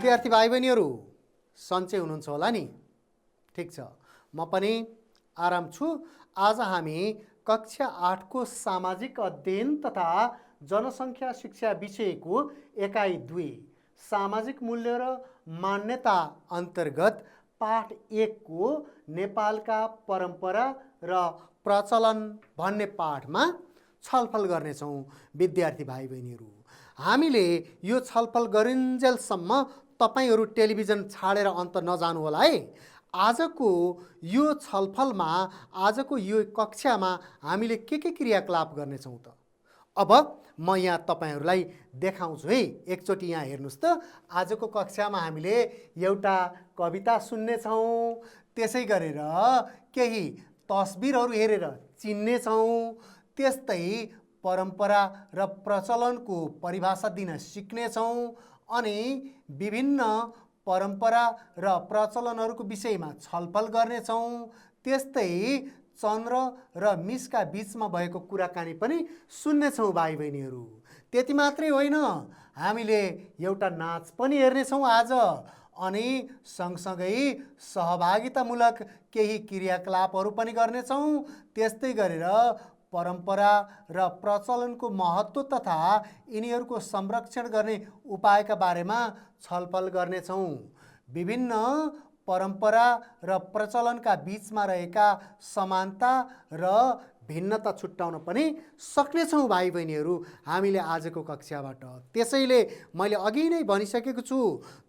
विद्यार्थी भाइ बहिनीहरू सन्चै हुनुहुन्छ होला नि? ठिक छ, म पनि आराम छु। आज हामी कक्षा 8 को सामाजिक अध्ययन तथा जनसङ्ख्या शिक्षा विषयको एकाइ 2 सामाजिक मूल्य र मान्यता अन्तर्गत पाठ 1 को नेपालका परम्परा र प्रचलन भन्ने पाठमा छलफल गर्नेछौँ। विद्यार्थी भाइ बहिनीहरू, हामीले यो छलफल गरिन्जेलसम्म तपाईहरू टेलिभिजन छाडेर अन्त नजानु होला है। आजको यो छलफलमा, आजको यो कक्षामा हामीले के क्रियाकलाप गर्नेछौँ त? अब म यहाँ तपाईहरूलाई देखाउँछु है। एकचोटि यहाँ हेर्नुहोस् त। आजको कक्षामा हामीले एउटा कविता सुन्नेछौँ, त्यसै गरेर केही तस्बिरहरू हेरेर चिन्नेछौँ, त्यस्तै परम्परा र प्रचलनको परिभाषा दिन सिक्नेछौँ अनि विभिन्न परम्परा र प्रचलनहरूको विषयमा छलफल गर्नेछौँ। त्यस्तै चन्द्र र मिसका बीचमा भएको कुराकानी पनि सुन्नेछौँ भाइ बहिनीहरू। त्यति मात्रै होइन, हामीले एउटा नाच पनि हेर्नेछौँ आज अनि सँगसँगै सहभागितामूलक केही क्रियाकलापहरू पनि गर्नेछौँ। त्यस्तै गरेर परम्परा र प्रचलनको महत्त्व तथा यिनीहरूको संरक्षण गर्ने उपायका बारेमा छलफल गर्नेछौँ। विभिन्न परम्परा र प्रचलनका बीचमा रहेका समानता र भिन्नता छुट्याउन पनि सक्नेछौँ भाइ बहिनीहरू हामीले आजको कक्षाबाट। त्यसैले मैले अघि नै भनिसकेको छु,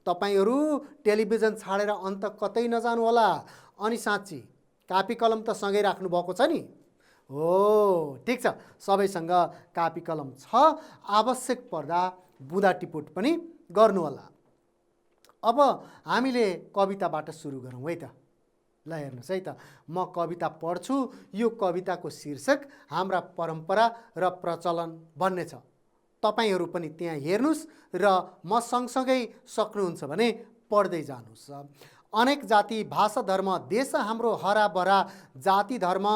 तपाईहरू टेलिभिजन छाडेर अन्त कतै नजानु होला। अनि साँच्ची कापी कलम त सँगै राख्नु भएको छ नि? हो, ठिक छ, सबैसँग कापी कलम छ। आवश्यक पर्दा बुँदा टिपोट पनि गर्नु होला। अब हामीले कविताबाट सुरु गरौँ है त। ल हेर्नुहोस् है त, म कविता पढ्छु। यो कविताको शीर्षक हाम्रा परम्परा र प्रचलन भन्ने छ। तपाईहरू पनि त्यहाँ हेर्नुहोस् र म सँगसँगै सक्नुहुन्छ भने पढ्दै जानुहोस्। अनेक जाति भाषा धर्म देश हाम्रो हराभरा, जाति धर्म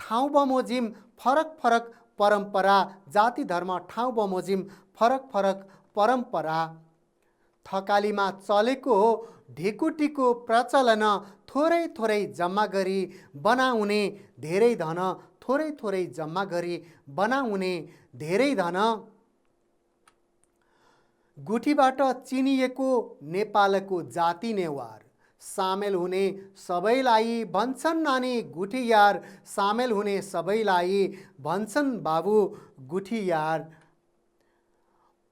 ठाउँ बमोजिम फरक फरक परम्परा, जाति धर्म ठाउँ बमोजिम फरक फरक परम्परा, थकालीमा चलेको हो ढिकुटीको प्रचलन, थोरै थोरै जम्मा गरी बनाउने धेरै धन, थोरै थोरै जम्मा गरी बनाउने धेरै धन, गुठीबाट चिनिएको नेपालको जाति नेवार, सामेल हुने सबैलाई भन्छन् नानी गुठी यार, सामेल हुने सबैलाई भन्छन् बाबु गुठी यार।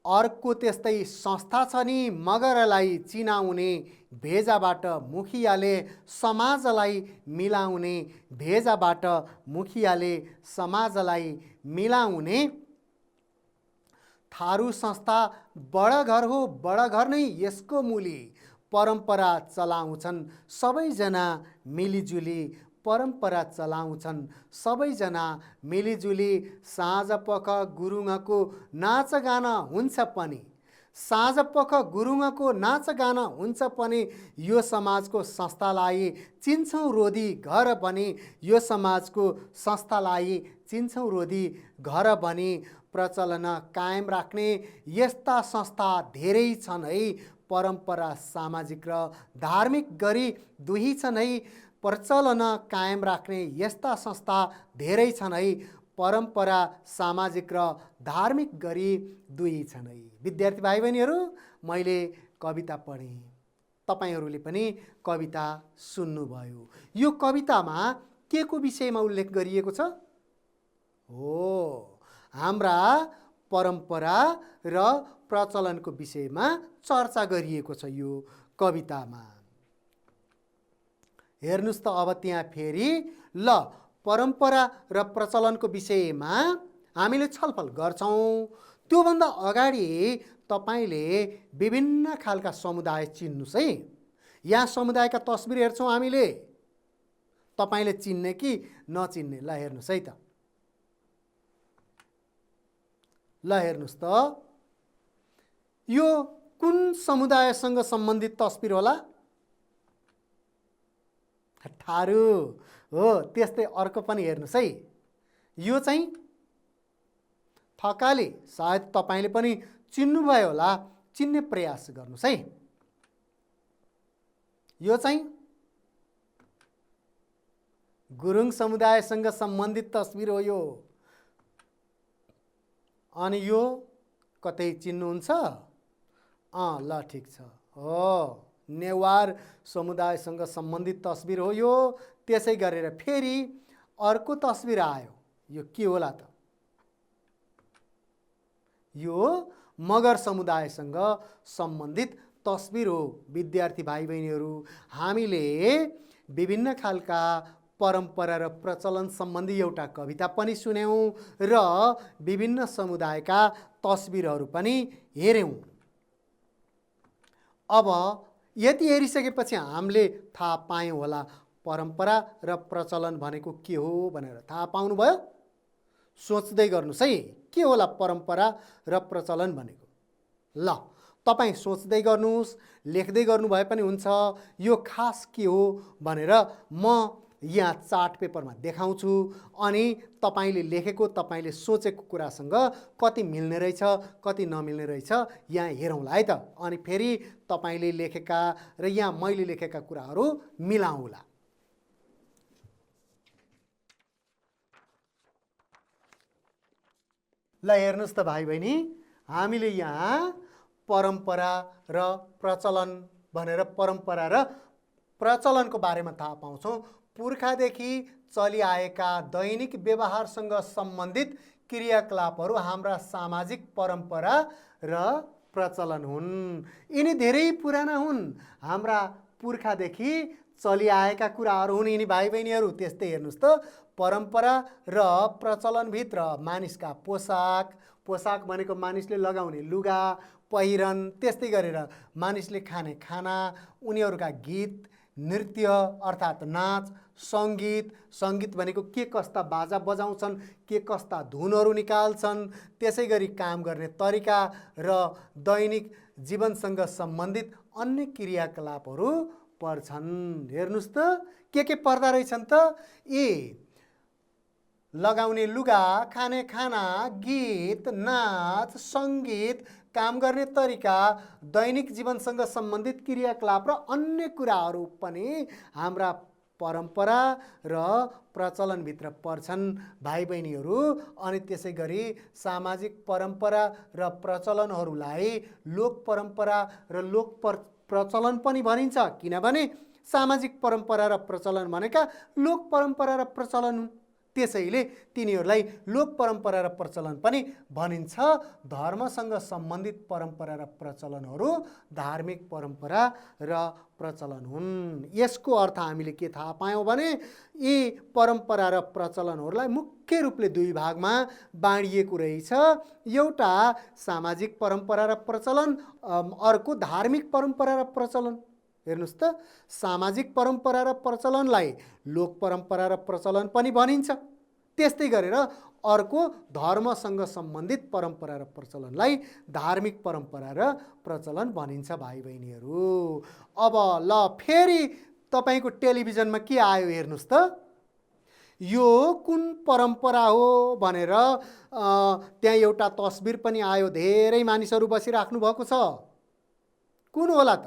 अर्को त्यस्तै संस्था छ नि मगरलाई चिनाउने, भेजाबाट मुखियाले समाजलाई मिलाउने, भेजाबाट मुखियाले समाजलाई मिलाउने। थारू संस्था बडा घर हो, बडा घर नै यसको मूली, परम्परा चलाउँछन् सबैजना मिलिजुली, परम्परा चलाउँछन् सबैजना मिलिजुली। साँझ पख गुरुङको नाचगाना हुन्छ पनि, साँझ पख गुरुङको नाचगाना हुन्छ पनि, यो समाजको संस्थालाई चिन्छौँ रोधी घर बनी, यो समाजको संस्थालाई चिन्छौँ रोधी घर बनी। प्रचलन कायम राख्ने यस्ता संस्था धेरै छन् है, परम्परा सामाजिक र धार्मिक गरी दुई छन् है। प्रचलन कायम राख्ने यस्ता संस्था धेरै छन् है, परम्परा सामाजिक र धार्मिक गरी दुई छन् है। विद्यार्थी भाइ बहिनीहरू, मैले कविता पढेँ, तपाईहरूले पनि कविता सुन्नुभयो। यो कवितामा के को विषयमा उल्लेख गरिएको छ? हो, हाम्रा परम्परा र प्रचलनको विषयमा चर्चा गरिएको छ यो कवितामा। हेर्नुहोस् त अब त्यहाँ फेरि ल परम्परा र प्रचलनको विषयमा हामीले छलफल गर्छौँ। त्योभन्दा अगाडि तपाईँले विभिन्न खालका समुदाय चिन्नुहोस् है। यहाँ समुदायका तस्बिर हेर्छौँ हामीले, तपाईँले चिन्ने कि नचिन्ने? ल हेर्नुहोस् है त, ल हेर्नुहोस् त, यो कुन समुदायसँग सम्बन्धित तस्बिर होला? थारू हो। त्यस्तै अर्को पनि हेर्नुहोस् है, यो चाहिँ थकाली। सायद तपाईँले पनि चिन्नुभयो होला, चिन्ने प्रयास गर्नुहोस् है। यो चाहिँ गुरुङ समुदायसँग सम्बन्धित तस्बिर हो यो। अनि यो कतै चिन्नुहुन्छ? ल ठिक छ, हो नेवार समुदायसँग सम्बन्धित तस्बिर हो यो। त्यसै गरेर फेरि अर्को तस्बिर आयो, यो के होला त? यो मगर समुदायसँग सम्बन्धित तस्बिर हो। विद्यार्थी भाइ बहिनीहरू, हामीले विभिन्न खालका परम्परा र प्रचलन सम्बन्धी एउटा कविता पनि सुन्यौं र विभिन्न समुदायका तस्बिरहरू पनि हेर्यौं। अब यति हेरिसकेपछि हामीले थाहा पायौं होला परम्परा र प्रचलन भनेको के हो भनेर। थाहा पाउनुभयो? सोच्दै गर्नुस् है, के होला परम्परा र प्रचलन भनेको। ल तपाईं सोच्दै गर्नुस्, लेख्दै गर्नुभए पनि हुन्छ यो खास के हो भनेर। म यहाँ चार्ट पेपरमा देखाउँछु अनि तपाईले लेखेको, तपाईले सोचेको कुरासँग कति मिल्ने रहेछ कति नमिल्ने रहेछ यहाँ हेरौँला है त। अनि फेरि तपाईले लेखेका र यहाँ मैले लेखेका कुराहरू मिलाउँला। ल हेर्नुस् त भाइ बहिनी, हामीले यहाँ परम्परा र प्रचलन भनेर परम्परा र प्रचलनको बारेमा थाहा पाउँछौँ। पुर्खादेखि चलिआएका दैनिक व्यवहारसँग सम्बन्धित क्रियाकलापहरू हाम्रा सामाजिक परम्परा र प्रचलन हुन्। यिनी धेरै पुराना हुन्, हाम्रा पुर्खादेखि चलिआएका कुराहरू हुन् यिनी भाइ बहिनीहरू। त्यस्तै हेर्नुस् त परम्परा र प्रचलनभित्र मानिसका पोसाक, पोसाक भनेको मानिसले लगाउने लुगा पहिरन, त्यस्तै गरेर मानिसले खाने खाना, उनीहरूका गीत नृत्य अर्थात् नाच, सङ्गीत, सङ्गीत भनेको के कस्ता बाजा बजाउँछन्, के कस्ता धुनहरू निकाल्छन्, त्यसै गरी काम गर्ने तरिका र दैनिक जीवनसँग सम्बन्धित अन्य क्रियाकलापहरू पर्छन्। हेर्नुस् त के पर्दा रहेछन् त? लगाउने लुगा, खाने खाना, गीत, नाच, सङ्गीत, काम गर्ने तरिका, दैनिक जीवनसँग सम्बन्धित क्रियाकलाप र अन्य कुराहरू पनि हाम्रा परम्परा र प्रचलनभित्र पर्छन् भाइ बहिनीहरू। अनि त्यसै गरी सामाजिक परम्परा र प्रचलनहरूलाई लोक परम्परा र लोक प्रचलन पनि भनिन्छ। किनभने सामाजिक परम्परा र प्रचलन भनेका लोक परम्परा र प्रचलन हुन्, त्यसैले तिनीहरूलाई लोक परम्परा र प्रचलन पनि भनिन्छ। धर्मसँग सम्बन्धित परम्परा र प्रचलनहरू धार्मिक परम्परा र प्रचलन हुन्। यसको अर्थ हामीले के थाहा पायौँ भने यी परम्परा र प्रचलनहरूलाई मुख्य रूपले दुई भागमा बाँडिएको रहेछ। एउटा सामाजिक परम्परा र प्रचलन, अर्को धार्मिक परम्परा र प्रचलन। हेर्नुस् त सामाजिक परम्परा र प्रचलनलाई लोक परम्परा र प्रचलन पनि भनिन्छ। त्यस्तै गरेर अर्को धर्मसँग सम्बन्धित परम्परा र प्रचलनलाई धार्मिक परम्परा र प्रचलन भनिन्छ भाइ बहिनीहरू। अब ल फेरि तपाईको टेलिभिजनमा के आयो हेर्नुस् त। यो कुन परम्परा हो भनेर त्यहाँ एउटा तस्बिर पनि आयो, धेरै मानिसहरू बसिराख्नु भएको छ। कुन होला त?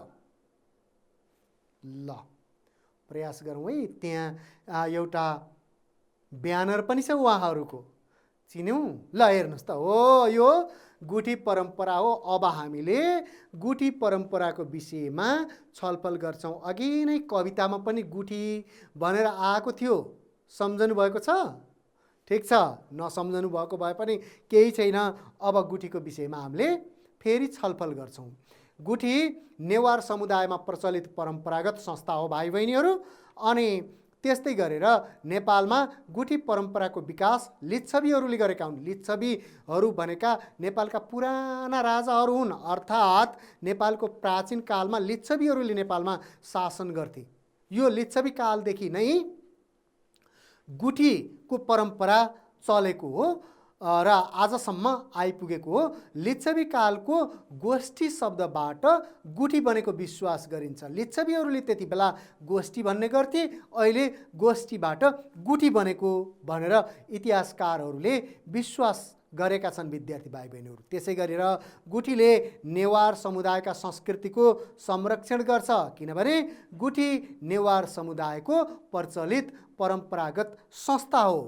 ल प्रयास गरौँ है। त्यहाँ एउटा ब्यानर पनि छ उहाँहरूको, चिन्यौँ? ल हेर्नुस् त, हो यो गुठी परम्परा हो। अब हामीले गुठी परम्पराको विषयमा छलफल गर्छौँ। अघि नै कवितामा पनि गुठी भनेर आएको थियो, सम्झनु भएको छ? ठिक छ, नसम्झनु भएको भए पनि केही छैन। अब गुठीको विषयमा हामीले फेरि छलफल गर्छौँ। गुठी नेवार समुदायमा प्रचलित परम्परागत संस्था हो भाइ बहिनीहरू। अनि त्यस्तै गरेर नेपालमा गुठी परम्पराको विकास लिच्छवीहरूले गरेका हुन्। लिच्छवीहरू भनेका नेपालका पुराना राजाहरू हुन्, अर्थात् नेपालको प्राचीन कालमा लिच्छवीहरूले नेपालमा शासन गर्थे। यो लिच्छवी कालदेखि नै गुठीको परम्परा चलेको हो र आजसम्म आइपुगेको हो। लिच्छवी कालको गोष्ठी शब्दबाट गुठी बनेको विश्वास गरिन्छ। लिच्छवीहरूले त्यति बेला गोष्ठी भन्ने गर्थे, अहिले गोष्ठीबाट गुठी बनेको भनेर इतिहासकारहरूले विश्वास गरेका छन् विद्यार्थी भाइ बहिनीहरू। त्यसै गरेर गुठीले नेवार समुदायका संस्कृतिको संरक्षण गर्छ, किनभने गुठी नेवार समुदायको प्रचलित परम्परागत संस्था हो।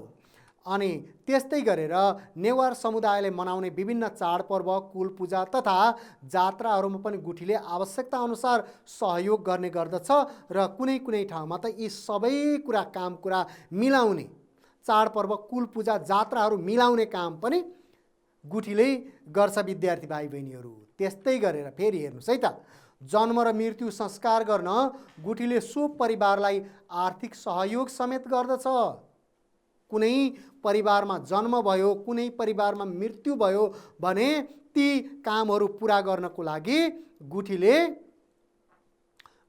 अनि त्यस्तै गरेर नेवार समुदायले मनाउने विभिन्न चाडपर्व, कुल पूजा तथा जात्राहरूमा पनि गुठीले आवश्यकता अनुसार सहयोग गर्ने गर्दछ र कुनै कुनै ठाउँमा त यी सबै कुरा मिलाउने, चाडपर्व, कुल पूजा, जात्राहरू मिलाउने काम पनि गुठीले गर्छ विद्यार्थी भाइ बहिनीहरू। त्यस्तै गरेर फेरि हेर्नुहोस् है त, जन्म र मृत्यु संस्कार गर्न गुठीले सो परिवारलाई आर्थिक सहयोग समेत गर्दछ। कुनै परिवारमा जन्म भयो, कुनै परिवारमा मृत्यु भयो भने ती कामहरू पुरा गर्नको लागि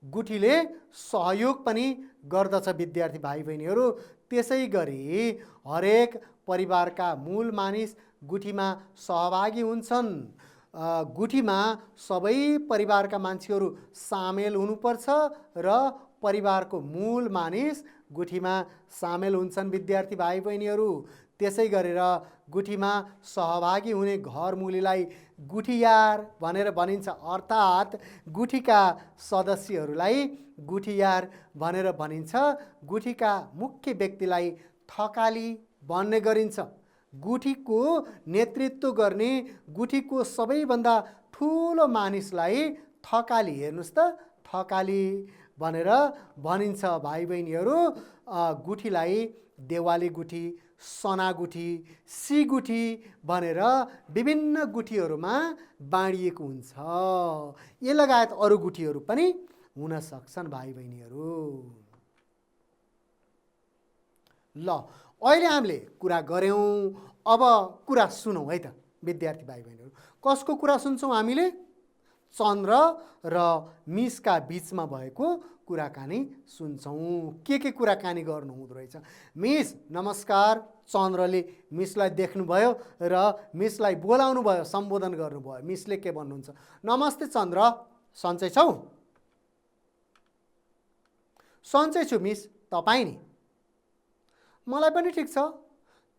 गुठीले सहयोग पनि गर्दछ विद्यार्थी भाइ बहिनीहरू। त्यसै गरी हरेक परिवारका मूल मानिस गुठीमा सहभागी हुन्छन्। गुठीमा सबै परिवारका मान्छेहरू सामेल हुनुपर्छ र परिवारको मूल मानिस गुठीमा सामेल हुन्छन् विद्यार्थी भाइ बहिनीहरू। त्यसै गरेर गुठीमा सहभागी हुने घरमुलीलाई गुठीयार भनेर भनिन्छ, अर्थात् गुठीका सदस्यहरूलाई गुठीयार भनेर भनिन्छ। गुठीका मुख्य व्यक्तिलाई थकाली भन्ने गरिन्छ। गुठीको नेतृत्व गर्ने गुठीको सबैभन्दा ठुलो मानिसलाई थकाली, हेर्नुहोस् त, थकाली भनेर भनिन्छ भाइ बहिनीहरू। गुठीलाई देवाली गुठी, सना गुठी, सी गुठी भनेर विभिन्न गुठीहरूमा बाँडिएको हुन्छ। यो लगायत अरू गुठीहरू पनि हुन सक्छन् भाइ बहिनीहरू। ल, अहिले हामीले कुरा गऱ्यौँ, अब कुरा सुनौँ है त विद्यार्थी भाइ बहिनीहरू। कसको कुरा सुन्छौँ हामीले? चन्द्र र मिसका बिचमा भएको कुराकानी सुन्छौँ। के कुराकानी गर्नु हुँदो रहेछ? मिस नमस्कार। चन्द्रले मिसलाई देख्नुभयो र मिसलाई बोलाउनु भयो, सम्बोधन गर्नुभयो। मिसले के भन्नुहुन्छ? नमस्ते चन्द्र, सन्चै छौ? सन्चै छु मिस, तपाईँ नि? मलाई पनि ठिक छ।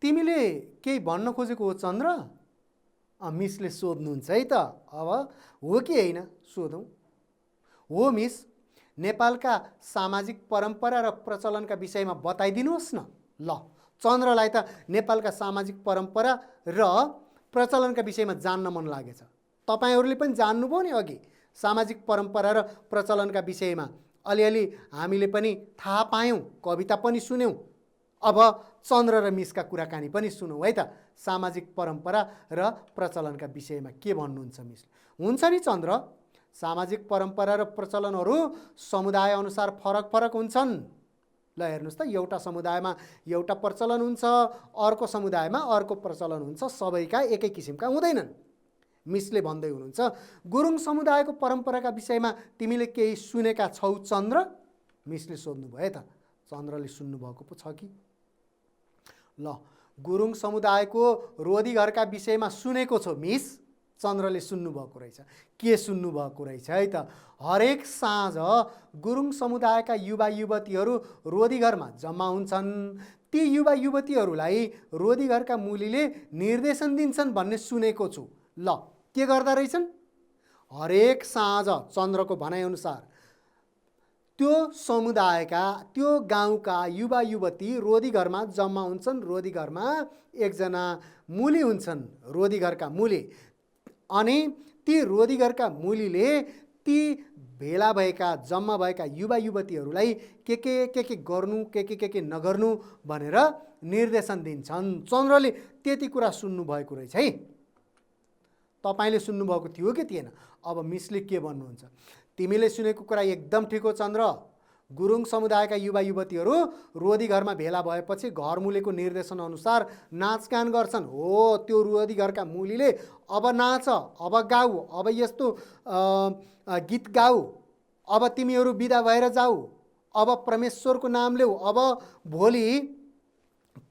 तिमीले केही भन्न खोजेको हो चन्द्र? मिसले सोध्नुहुन्छ है त। अब हो कि होइन सोधौँ। हो मिस, नेपालका सामाजिक परम्परा र प्रचलनका विषयमा बताइदिनुहोस् न। ल, चन्द्रलाई त नेपालका सामाजिक परम्परा र प्रचलनका विषयमा जान्न मन लागेछ। तपाईँहरूले पनि जान्नुभयो नि अघि सामाजिक परम्परा र प्रचलनका विषयमा अलिअलि हामीले पनि थाहा पायौँ, कविता पनि सुन्यौँ। अब चन्द्र र मिसका कुराकानी पनि सुनौँ है त। सामाजिक परम्परा र प्रचलनका विषयमा के भन्नुहुन्छ मिसले? हुन्छ नि चन्द्र, सामाजिक परम्परा र प्रचलनहरू समुदाय अनुसार फरक हुन्छन्। ल हेर्नुहोस् त, एउटा समुदायमा एउटा प्रचलन हुन्छ, अर्को समुदायमा अर्को प्रचलन हुन्छ, सबैका एकै किसिमका हुँदैनन्। मिसले भन्दै हुनुहुन्छ, गुरुङ समुदायको परम्पराका विषयमा तिमीले केही सुनेका छौ चन्द्र? मिसले सोध्नुभयो है त। चन्द्रले सुन्नुभएको पो छ कि? ल, गुरुङ समुदायको रोधी घरका विषयमा सुनेको छौ मिस? चन्द्रले सुन्नुभएको रहेछ। के सुन्नुभएको रहेछ है त? हरेक साँझ गुरुङ समुदायका युवा युवतीहरू रोधी घरमा जम्मा हुन्छन्। ती युवा युवतीहरूलाई रोधी घरका मुलीले निर्देशन दिन्छन् भन्ने सुनेको छु। ल, के गर्दा रहेछन्? हरेक साँझ चन्द्रको भनाइअनुसार त्यो समुदायका, त्यो गाउँका युवा युवती रोधी घरमा जम्मा हुन्छन्। रोधी घरमा एकजना मुली हुन्छन्, रोधी घरका मुली। अनि ती रोधी घरका मुलीले ती भेला भएका, जम्मा भएका युवा युवतीहरूलाई के गर्नु, के नगर्नु भनेर निर्देशन दिन्छन्। चन्द्रले त्यति कुरा सुन्नुभएको रहेछ है। तपाईँले सुन्नुभएको थियो कि थिएन? अब मिसले के भन्नुहुन्छ? तिमीले सुनेको कुरा एकदम ठिक हो चन्द्र। गुरुङ समुदायका युवा युवतीहरू रोधी घरमा भेला भएपछि घरमुलीको निर्देशन अनुसार नाचगान गर्छन्। हो, त्यो रोधी घरका मुलीले अब नाच, अब गाऊ, अब यस्तो गीत गाऊ, अब तिमीहरू बिदा भएर जाऊ, अब परमेश्वरको नाम लेऊ, अब भोलि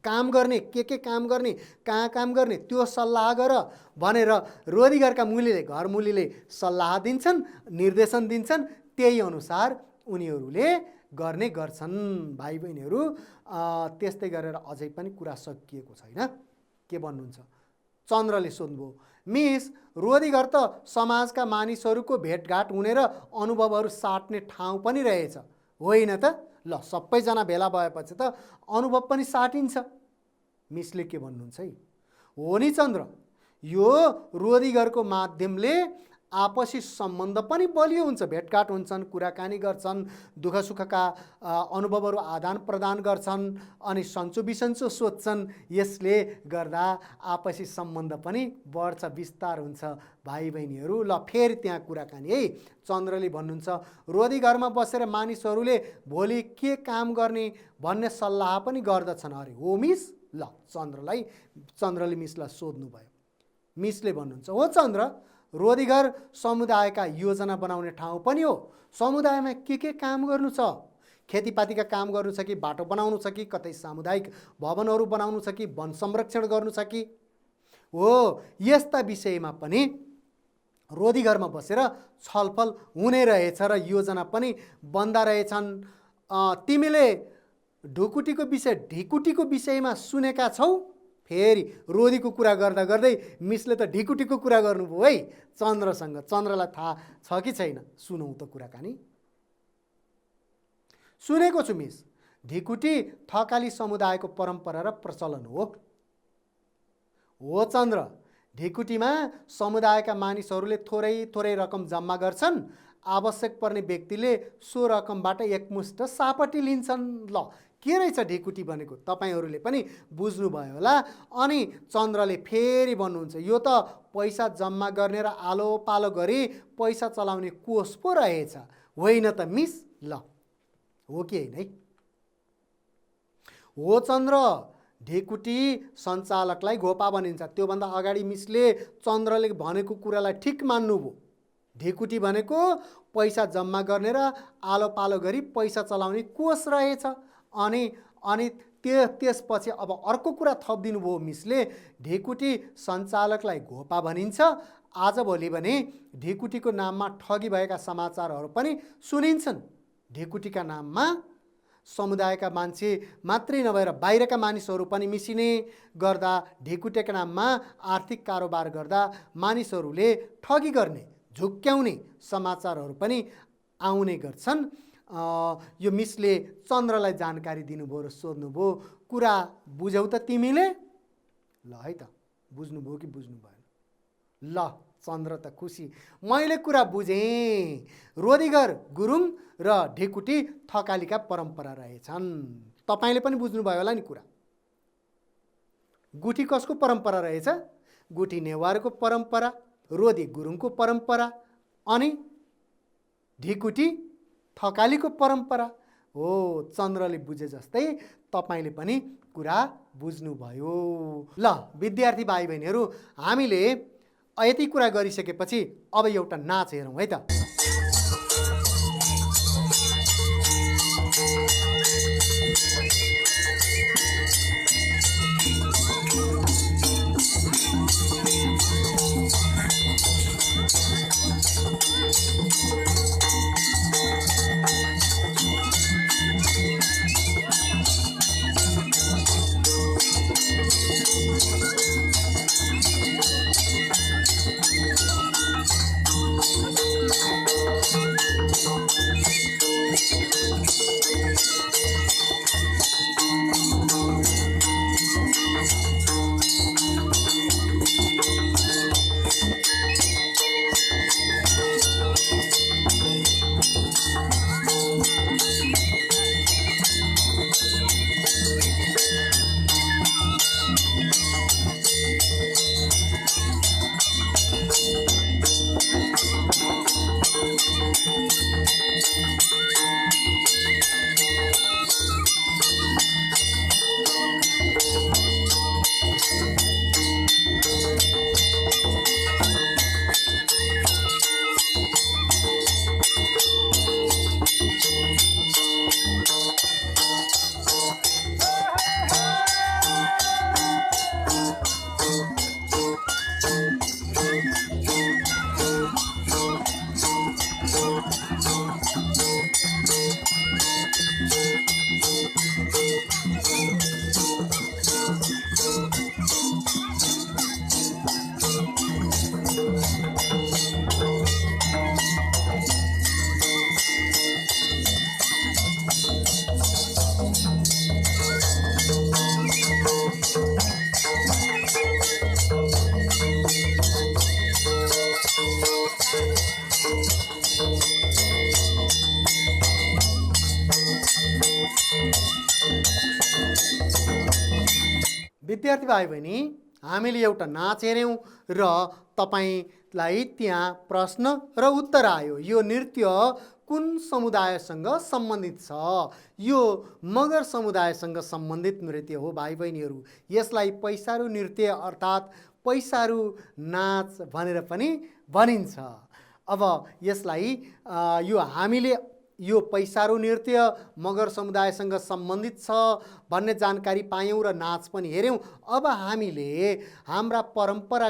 काम गर्ने, के काम गर्ने, कहाँ काम गर्ने त्यो सल्लाह गर भनेर रोधी घरका मुलीले, घरमुलीले सल्लाह दिन्छन्, निर्देशन दिन्छन्। त्यही अनुसार उनीहरूले गर्ने गर्छन् भाइ बहिनीहरू। त्यस्तै गरेर अझै पनि कुरा सकिएको छैन। के भन्नुहुन्छ? चन्द्रले सोध्नुभयो, मिस रोधी घर त समाजका मानिसहरूको भेटघाट हुने र अनुभवहरू साट्ने ठाउँ पनि रहेछ, होइन त? ल सबैजना भेला भएपछि त अनुभव पनि साटिन्छ। मिसले के भन्नुहुन्छ है? हो नि चन्द्र, यो रोधी घरको माध्यमले आपसी सम्बन्ध पनि बलियो हुन्छ, भेटघाट हुन्छन्, कुराकानी गर्छन्, दुःख सुखका अनुभवहरू आदान प्रदान गर्छन् अनि सन्चो बिसन्चो सोध्छन्। यसले गर्दा आपसी सम्बन्ध पनि बढ्छ, विस्तार हुन्छ भाइ बहिनीहरू। ल फेरि त्यहाँ कुराकानी है। चन्द्रले भन्नुहुन्छ, रोधी घरमा बसेर मानिसहरूले भोलि के काम गर्ने भन्ने सल्लाह पनि गर्दछन्। अरे हो मिस? ल चन्द्रले मिसलाई सोध्नुभयो। मिसले भन्नुहुन्छ, हो चन्द्र, रोधीघर समुदायका योजना बनाउने ठाउँ पनि हो। समुदायमा के काम गर्नु छ? खेतीपातीका काम गर्नु छ कि बाटो बनाउनु छ कि कतै सामुदायिक भवनहरू बनाउनु छ कि वन संरक्षण गर्नु छ कि हो, यस्ता विषयमा पनि रोधीघरमा बसेर छलफल हुने रहेछ र योजना पनि बन्दा रहेछन्। तिमीले ढिकुटीको विषयमा सुनेका छौ? फेरि रोधीको कुरा गर्दा गर्दै मिसले त ढिकुटीको कुरा गर्नुभयो है चन्द्रसँग। चन्द्रलाई थाहा छ कि छैन? सुनौ त कुराकानी। सुनेको छु मिस, ढिकुटी थकाली समुदायको परम्परा र प्रचलन हो। हो चन्द्र, ढिकुटीमा समुदायका मानिसहरूले थोरै रकम जम्मा गर्छन्। आवश्यक पर्ने व्यक्तिले सो रकमबाट एकमुष्ट सापटी लिन्छन्। ल के रहेछ ढिकुटी भनेको? तपाईहरूले पनि बुझ्नुभयो होला। अनि चन्द्रले फेरि भन्नुहुन्छ, यो त पैसा जम्मा गर्ने र आलो पालो गरी पैसा चलाउने कोष पो रहेछ, होइन त मिस? ल हो कि होइन है? हो चन्द्र, ढिकुटी सञ्चालकलाई घोपा भनिन्छ। त्योभन्दा अगाडि मिसले चन्द्रले भनेको कुरालाई ठिक मान्नुभयो। ढिकुटी भनेको पैसा जम्मा गर्ने र आलो पालो गरी पैसा चलाउने कोष रहेछ। अनि त्यसपछि अब अर्को कुरा थपिदिनु भयो मिसले, ढिकुटी सञ्चालकलाई घोपा भनिन्छ। आजभोलि भने ढिकुटीको नाममा ठगी भएका समाचारहरू पनि सुनिन्छन्। ढिकुटीका नाममा समुदायका मान्छे मात्रै नभएर बाहिरका मानिसहरू पनि मिसिने गर्दा ढिकुटीका नाममा आर्थिक कारोबार गर्दा मानिसहरूले ठगी गर्ने, झुक्क्याउने समाचारहरू पनि आउने गर्छन्। यो मिसले चन्द्रलाई जानकारी दिनुभयो र सोध्नुभयो, कुरा बुझ्यौ त तिमीले? ल है त, बुझ्नुभयो कि बुझ्नु भएन? ल चन्द्र त खुसी, मैले कुरा बुझेँ। रोधीघर गुरुङ र ढिकुटी थकालीका परम्परा रहेछन्। तपाईँले पनि बुझ्नुभयो होला नि कुरा। गुठी कसको परम्परा रहेछ? गुठी नेवारको परम्परा, रोधी गुरुङको परम्परा अनि ढिकुटी थकालीको परम्परा हो। चन्द्रले बुझे जस्तै तपाईँले पनि कुरा बुझ्नुभयो। ल विद्यार्थी भाइ बहिनीहरू, हामीले यति कुरा गरिसकेपछि अब एउटा नाच हेरौँ है त। विद्यार्थी भाइ बहिनी, हामीले एउटा नाच हेऱ्यौँ र तपाईलाई त्यहाँ प्रश्न र उत्तर आयो। यो नृत्य कुन समुदायसँग सम्बन्धित छ? यो मगर समुदायसँग सम्बन्धित नृत्य हो भाइ बहिनीहरू। यसलाई पैसारु नृत्य अर्थात् पैसारु नाच भनेर पनि भनिन्छ। अब यसलाई हामीले यो पैसारु नृत्य मगर समुदायसँग सम्बन्धित छ भन्ने जानकारी पायौँ र नाच पनि हेऱ्यौँ। अब हामीले हाम्रा परम्परा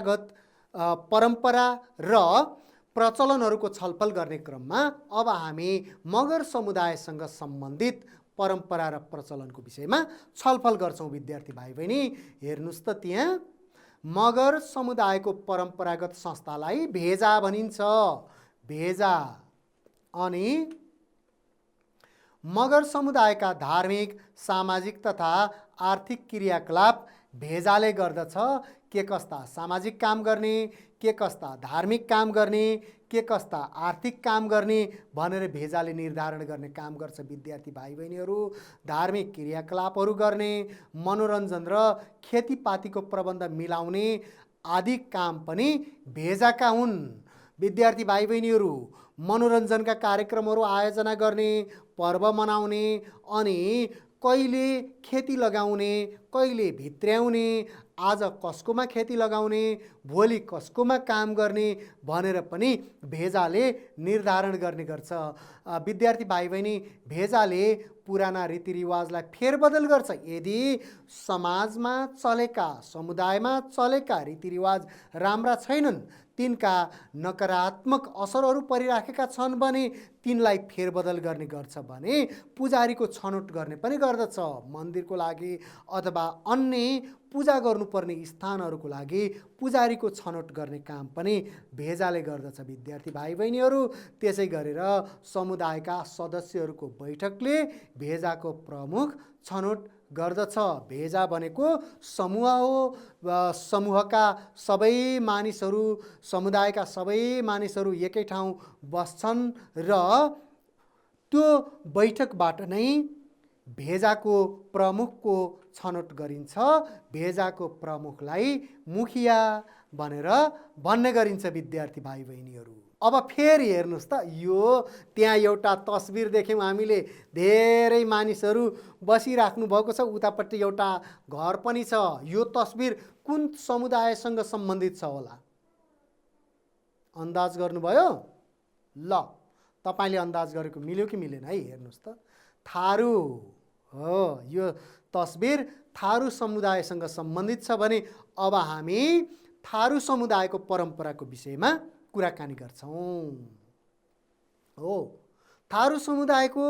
र प्रचलनहरूको छलफल गर्ने क्रममा अब हामी मगर समुदायसँग सम्बन्धित परम्परा र प्रचलनको विषयमा छलफल गर्छौँ। विद्यार्थी भाइ बहिनी, हेर्नुहोस् त, त्यहाँ मगर समुदायको परम्परागत संस्थालाई भेजा भनिन्छ। भेजा। अनि मगर समुदायका धार्मिक, सामाजिक तथा आर्थिक क्रियाकलाप भेजाले गर्दछ। के कस्ता सामाजिक काम गर्ने, के कस्ता धार्मिक काम गर्ने, के कस्ता आर्थिक काम गर्ने भनेर भेजाले निर्धारण गर्ने काम गर्छ। विद्यार्थी भाइ बहिनीहरू, धार्मिक क्रियाकलापहरू गर्ने, मनोरञ्जन र खेतीपातीको प्रबन्ध मिलाउने आदि काम पनि भेजाका हुन्। विद्यार्थी भाइ बहिनीहरू, मनोरञ्जनका कार्यक्रमहरू आयोजना गर्ने, पर्व मनाउने, अनि कहिले खेती लगाउने, कहिले भित्र्याउने, आज कसकोमा खेती लगाउने, भोलि कसकोमा काम गर्ने भनेर पनि भेजाले निर्धारण गर्ने गर्छ। विद्यार्थी भाइ बहिनी, भेजाले पुराना रीतिरिवाजलाई फेरबदल गर्छ। यदि समाजमा चलेका, समुदायमा चलेका रीतिरिवाज राम्रा छैनन्, तिनका नकारात्मक असरहरू परिराखेका छन् भने तिनलाई फेरबदल गर्ने गर्छ भने पुजारीको छनौट गर्ने पनि गर्दछ। मन्दिरको लागि अथवा अन्य पूजा गर्नुपर्ने स्थानहरूको लागि पुजारीको छनौट गर्ने काम पनि भेजाले गर्दछ। विद्यार्थी भाइ बहिनीहरू, त्यसै गरेर समुदायका सदस्यहरूको बैठकले भेजाको प्रमुख छनौट गर्दछ। भेजा भनेको समूह हो। समूहका सबै मानिसहरू, समुदायका सबै मानिसहरू एकै ठाउँ बस्छन् र त्यो बैठकबाट नै भेजाको प्रमुखको छनौट गरिन्छ। भेजाको प्रमुखलाई मुखिया भनेर भन्ने गरिन्छ। विद्यार्थी भाइ बहिनीहरू, अब फेरि हेर्नुहोस् त, यो त्यहाँ एउटा तस्बिर देख्यौँ हामीले। धेरै मानिसहरू बसिराख्नु भएको छ। उतापट्टि एउटा घर पनि छ। यो तस्बिर कुन समुदायसँग सम्बन्धित छ होला? अन्दाज गर्नुभयो? ल, तपाईँले अन्दाज गरेको मिल्यो कि मिलेन है? हेर्नुहोस् त, थारू हो। यो तस्बिर थारू समुदायसँग सम्बन्धित छ भने अब हामी थारू समुदायको परम्पराको विषयमा कुराकानी गर्छौँ। हो, थारू समुदायको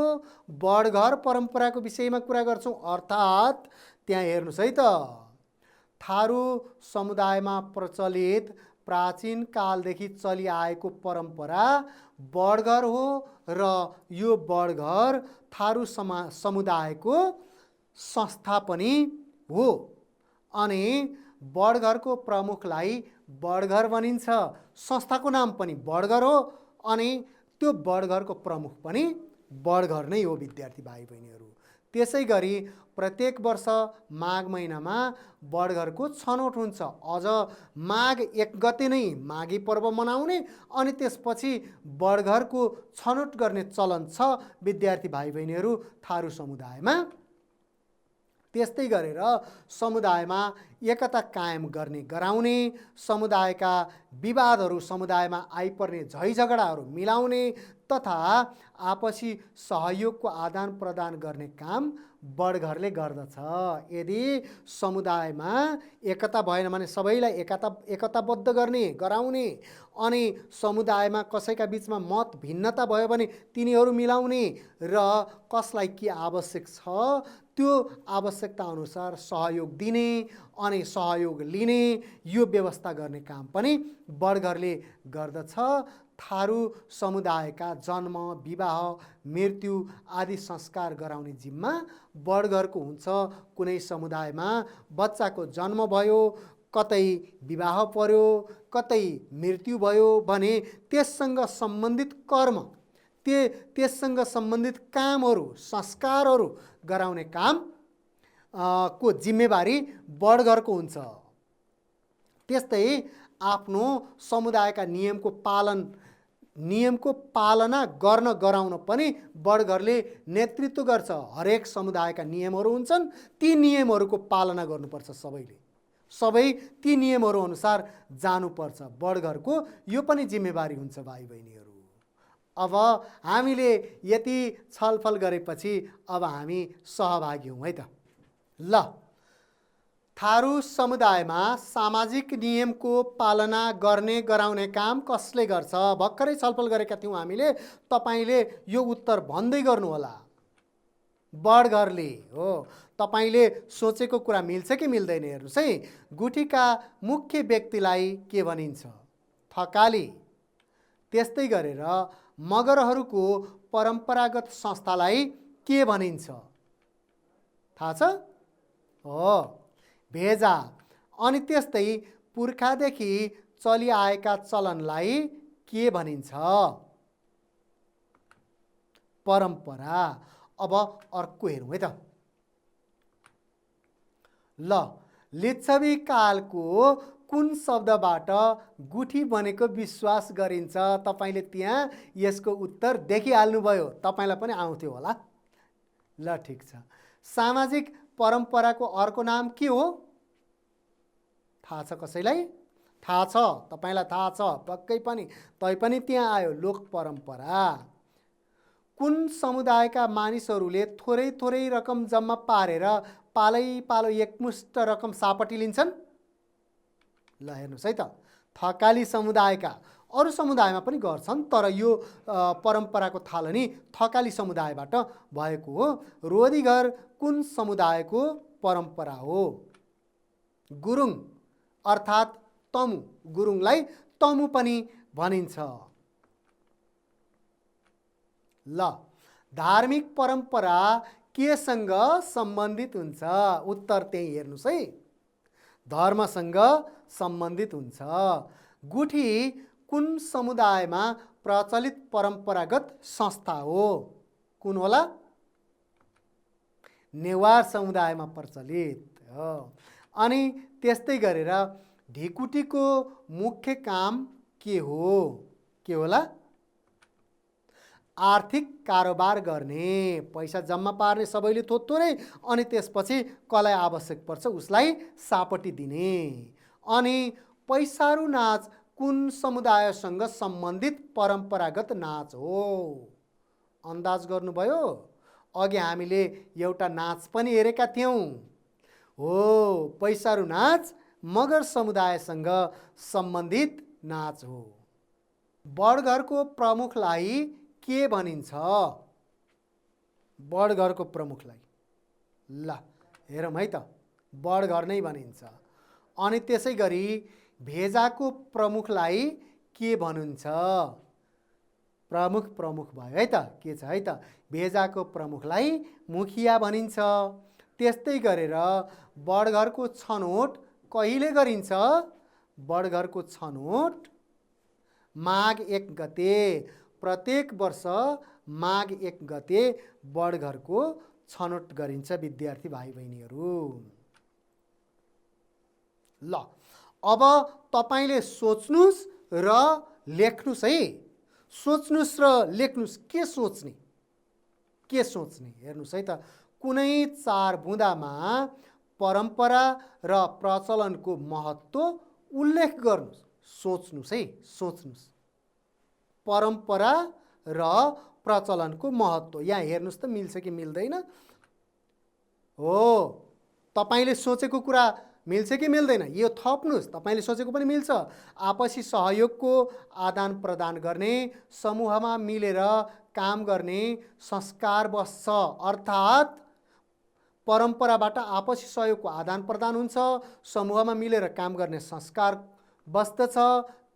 बडघर परम्पराको विषयमा कुरा गर्छौँ। अर्थात् त्यहाँ हेर्नुहोस् है त, थारू समुदायमा प्रचलित प्राचीन कालदेखि चलिआएको परम्परा बडघर हो र यो बडघर थारू समुदायको संस्था पनि हो। अनि बडघरको प्रमुखलाई बडघर भनिन्छ। संस्थाको नाम पनि बडघर हो अनि त्यो बडघरको प्रमुख पनि बडघर नै हो। विद्यार्थी भाइ बहिनीहरू, त्यसै गरी प्रत्येक वर्ष माघ महिनामा बडघरको छनौट हुन्छ। अझ माघ 1 गते नै माघी पर्व मनाउने अनि त्यसपछि बडघरको छनौट गर्ने चलन छ विद्यार्थी भाइ बहिनीहरू थारू समुदायमा। त्यस्तै गरेर समुदायमा एकता कायम गर्ने गराउने, समुदायका विवादहरू, समुदायमा आइपर्ने झैझगडाहरू मिलाउने तथा आपसी सहयोगको आदान प्रदान गर्ने काम बडघरले गर्दछ। यदि समुदायमा एकता भएन भने सबैलाई एकताबद्ध गर्ने गराउने अनि समुदायमा कसैका बिचमा मत भिन्नता भयो भने तिनीहरू मिलाउने र कसलाई के आवश्यक छ त्यो आवश्यकता अनुसार सहयोग दिने अनि सहयोग लिने, यो व्यवस्था गर्ने काम पनि बडघरले गर्दछ। थारू समुदायका जन्म, विवाह, मृत्यु आदि संस्कार गराउने जिम्मा बडघरको हुन्छ। कुनै समुदायमा बच्चाको जन्म भयो, कतै विवाह पर्यो, कतै मृत्यु भयो भने त्यससँग सम्बन्धित कर्म, त्यससँग सम्बन्धित कामहरू, संस्कारहरू गराउने काम को जिम्मेवारी बडघरको हुन्छ। त्यस्तै आफ्नो समुदायका नियमको पालना गर्न गराउन पनि बडघरले नेतृत्व गर्छ। हरेक समुदायका नियमहरू हुन्छन्, ती नियमहरूको पालना गर्नुपर्छ सबै ती नियमहरू अनुसार जानुपर्छ। बडघरको यो पनि जिम्मेवारी हुन्छ भाइ बहिनीहरू। अब हामीले यति छलफल गरेपछि अब हामी सहभागी हौँ है त। ल, थारू समुदायमा सामाजिक नियमको पालना गर्ने गराउने काम कसले गर्छ? भर्खरै छलफल गरेका थियौँ हामीले। तपाईले यो उत्तर भन्दै गर्नुहोला। बडघरले हो। तपाईले सोचेको कुरा मिल्छ कि मिल्दैन हेर्नुहोस् है। गुठीका मुख्य व्यक्तिलाई के भनिन्छ? थकाली। त्यस्तै गरेर मगरहरूको परम्परागत संस्थालाई के भनिन्छ? थाहा छ? हो, भेजा। अनि त्यस्तै पुर्खादेखि चलिआएका चलनलाई के भनिन्छ? परम्परा। अब अर्को हेरौँ है त। ल, लिच्छवी कालको कुन शब्दबाट गुठी बनेको विश्वास गरिन्छ? तपाईले त्यहाँ यसको उत्तर देखिहाल्नुभयो। तपाईलाई पनि आउँथ्यो होला। ल, ठिक छ। सामाजिक परम्पराको अर्को नाम के हो? थाहा छ कसैलाई? थाहा छ, तपाईलाई थाहा छ पक्कै पनि। तैपनि त्यहाँ आयो लोक परम्परा। कुन समुदायका मानिसहरूले थोरै थोरै रकम जम्मा पारेर पालो एकमुष्ट रकम सापटी लिन्छन्? ल, हेर्नुहोस् है त। थकाली समुदायका। अरू समुदायमा पनि गर्छन्, तर यो परम्पराको थालनी थकाली समुदायबाट भएको हो। रोदीघर कुन समुदायको परम्परा हो? गुरुङ अर्थात् तमु। गुरुङलाई तमु पनि भनिन्छ। ल, धार्मिक परम्परा केसँग सम्बन्धित हुन्छ? उत्तर त्यही हेर्नुहोस् है। धर्मसँग सम्बन्धित हुन्छ। गुठी कुन समुदायमा प्रचलित परम्परागत संस्था हो? कुन होला? नेवार समुदायमा प्रचलित हो। अनि त्यस्तै गरेर ढिकुटीको मुख्य काम के हो? के होला? आर्थिक कारोबार गर्ने। पैसा जम्मा पार्ने सबैले थोरै, अनि त्यसपछि कसलाई आवश्यक पर्छ उसलाई सापटी दिने। अनि पैसारु नाच कुन समुदायसँग सम्बन्धित परम्परागत नाच हो? अन्दाज गर्नुभयो? अघि हामीले एउटा नाच पनि हेरेका थियौँ। हो, पैसारु नाच मगर समुदायसँग सम्बन्धित नाच हो। बडघरको प्रमुखलाई के भनिन्छ? बडघरको प्रमुखलाई ल हेरौँ है त। बडघर नै भनिन्छ। अनि त्यसै गरी भेजाको प्रमुखलाई के भनिन्छ? प्रमुख भयो है त। के छ है त? भेजाको प्रमुखलाई मुखिया भनिन्छ। त्यस्तै गरेर बडघरको छनौट कहिले गरिन्छ? बडघरको छनौट माघ 1 गते। प्रत्येक वर्ष माघ 1 गते बडघरको छनौट गरिन्छ विद्यार्थी भाइ बहिनीहरू। ल, अब तपाईले सोच्नुस् र लेख्नुस् है। सोच्नुस् र लेख्नुस्। के सोच्ने? हेर्नुस् है त। कुनै चार बुँदामा परम्परा र प्रचलनको महत्त्व उल्लेख गर्नुस्। सोच्नुस् है, सोच्नुस्। परम्परा र प्रचलनको महत्त्व। यहाँ हेर्नुस् त मिल्छ कि मिल्दैन? हो, तपाईले सोचेको कुरा मिल्छ कि मिल्दैन? यो थप्नुस्। तपाईले सोचेको पनि मिल्छ। आपसी सहयोगको आदान प्रदान गर्ने, समूहमा मिलेर काम गर्ने संस्कार बस्छ। अर्थात् परम्पराबाट आपसी सहयोगको आदान प्रदान हुन्छ, समूहमा मिलेर काम गर्ने संस्कार बस्दछ।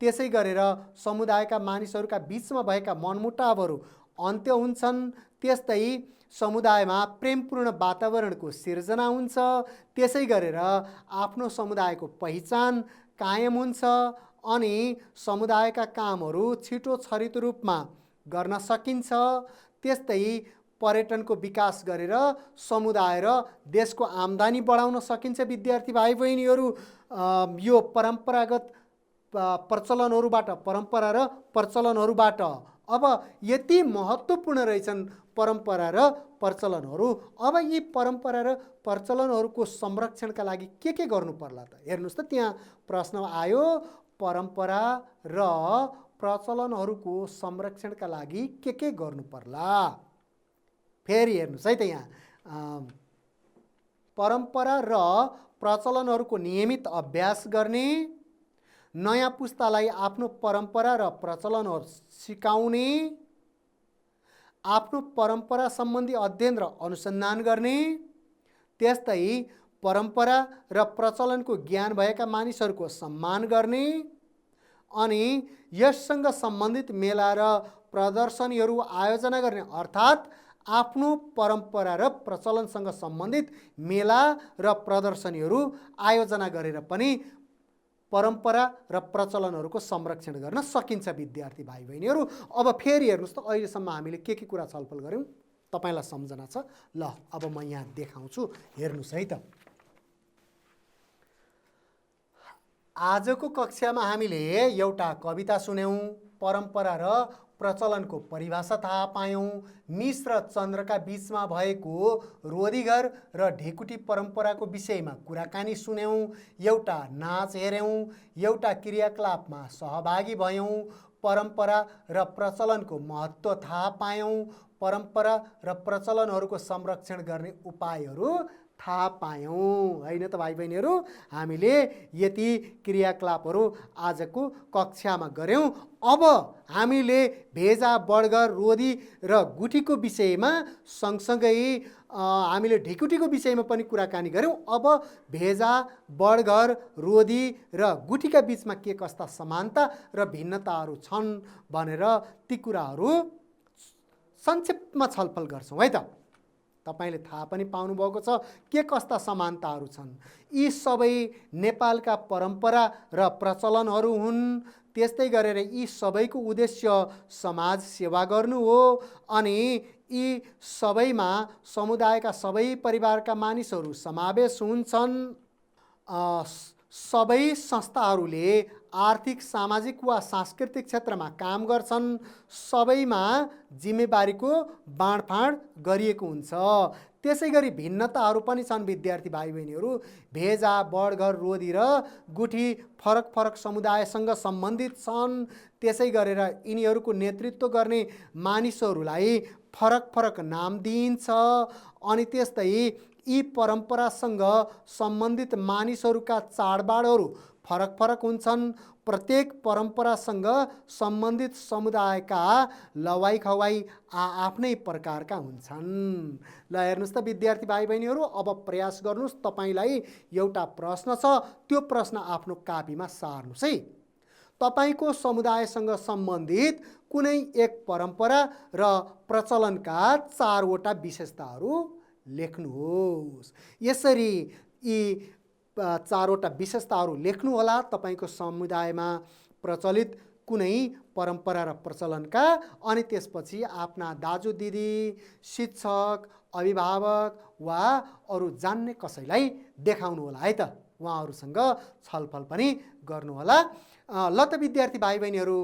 त्यसै गरेर समुदायका मानिसहरूका बीचमा भएका मनमुटावहरू अन्त्य हुन्छन्। त्यस्तै समुदायमा प्रेमपूर्ण वातावरणको सिर्जना हुन्छ। त्यसै गरेर आफ्नो समुदायको पहिचान कायम हुन्छ अनि समुदायका कामहरू छिटो छरितो रूपमा गर्न सकिन्छ। त्यस्तै पर्यटनको विकास गरेर समुदाय र देशको आम्दानी बढाउन सकिन्छ। विद्यार्थी भाइ बहिनीहरू, यो परम्परागत प्रचलनहरूबाट, परम्परा र प्रचलनहरूबाट अब यति महत्त्वपूर्ण रहेछन् परम्परा र प्रचलनहरू। अब यी परम्परा र प्रचलनहरूको संरक्षणका लागि के गर्नु पर्ला त? हेर्नुहोस् त, त्यहाँ प्रश्न आयो, परम्परा र प्रचलनहरूको संरक्षणका लागि के गर्नु पर्ला? फेरि हेर्नुहोस् है त, यहाँ परम्परा र प्रचलनहरूको नियमित अभ्यास गर्ने, नयाँ पुस्तालाई आफ्नो परम्परा र प्रचलनहरू सिकाउने, आफ्नो परम्परा सम्बन्धी अध्ययन र अनुसन्धान गर्ने, त्यस्तै परम्परा र प्रचलनको ज्ञान भएका मानिसहरूको सम्मान गर्ने, अनि यससँग सम्बन्धित मेला र प्रदर्शनीहरू आयोजना गर्ने। अर्थात् आफ्नो परम्परा र प्रचलनसँग सम्बन्धित मेला र प्रदर्शनीहरू आयोजना गरेर पनि परम्परा र प्रचलनहरूको संरक्षण गर्न सकिन्छ। विद्यार्थी भाइ बहिनीहरू, अब फेरि हेर्नुहोस् त, अहिलेसम्म हामीले के कुरा छलफल गऱ्यौँ तपाईँलाई सम्झना छ? ल, अब म यहाँ देखाउँछु, हेर्नुहोस् है त। आजको कक्षामा हामीले एउटा कविता सुन्यौँ, परम्परा र प्रचलनको परिभाषा थाहा पायौँ, मिस र चन्द्रका बीचमा भएको रोदीघर र ढेकुटी परम्पराको विषयमा कुराकानी सुन्यौँ, एउटा नाच हेऱ्यौँ, एउटा क्रियाकलापमा सहभागी भयौँ, परम्परा र प्रचलनको महत्त्व थाहा पायौँ, परम्परा र प्रचलनहरूको संरक्षण गर्ने उपायहरू थाहा पायौँ, होइन त भाइ बहिनीहरू? हामीले यति क्रियाकलापहरू आजको कक्षामा गऱ्यौँ। अब हामीले भेजा, बडगर, रोदी र गुठीको विषयमा सँगसँगै हामीले ढेकुटीको विषयमा पनि कुराकानी गऱ्यौँ। अब भेजा, बडगर, रोदी र गुठीका बिचमा के कस्ता समानता र भिन्नताहरू छन् भनेर ती कुराहरू संक्षेपमा छलफल गर्छौँ है त। तपाईले थाहा पनि पाउनुभएको छ के कस्ता समानताहरू छन्। यी सबै नेपालका परम्परा र प्रचलनहरू हुन्। त्यस्तै गरेर यी सबैको उद्देश्य समाज सेवा गर्नु हो, अनि यी सबैमा समुदायका सबै परिवारका मानिसहरू समावेश हुन्छन्। सबै संस्थाहरूले आर्थिक, सामाजिक वा सांस्कृतिक क्षेत्रमा काम गर्छन्। सबैमा जिम्मेवारीको बाँडफाँड गरिएको हुन्छ। त्यसै गरी भिन्नताहरू पनि छन् विद्यार्थी भाइ बहिनीहरू। भेजा, बडघर, रोदी र गुठी फरक फरक समुदायसँग सम्बन्धित छन्। त्यसै गरेर यिनीहरूको नेतृत्व गर्ने मानिसहरूलाई फरक फरक नाम दिइन्छ। अनि त्यस्तै यी परम्परासँग सम्बन्धित मानिसहरूका चाडबाडहरू फरक फरक हुन्छन्। प्रत्येक परम्परासँग सम्बन्धित समुदायका लवाई खवाई आफ्नै प्रकारका हुन्छन्। ल हेर्नुहोस् त विद्यार्थी भाइ बहिनीहरू, अब प्रयास गर्नुहोस्। तपाईँलाई एउटा प्रश्न छ, त्यो प्रश्न आफ्नो कापीमा सार्नुहोस् है। तपाईँको समुदायसँग सम्बन्धित कुनै एक परम्परा र प्रचलनका 4वटा विशेषताहरू लेख्नुहोस्। यसरी यी 4वटा विशेषताहरू लेख्नुहोला। तपाईँको समुदायमा प्रचलित कुनै परम्परा र प्रचलनका, अनि त्यसपछि आफ्ना दाजु दिदी, शिक्षक, अभिभावक वा अरू जान्ने कसैलाई देखाउनुहोला है त। उहाँहरूसँग छलफल पनि गर्नुहोला। ल त विद्यार्थी भाइ बहिनीहरू,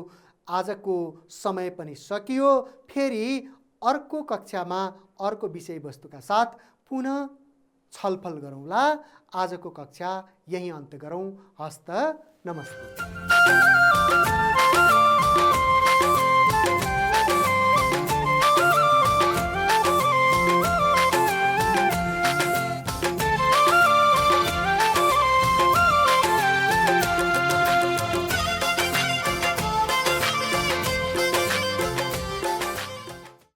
आजको समय पनि सकियो। फेरि अर्को कक्षामा अर्को विषयवस्तुका साथ पुनः छलफल गरौँला। आजको कक्षा यही अन्त्य गरौँ। हस्त नमस्ते।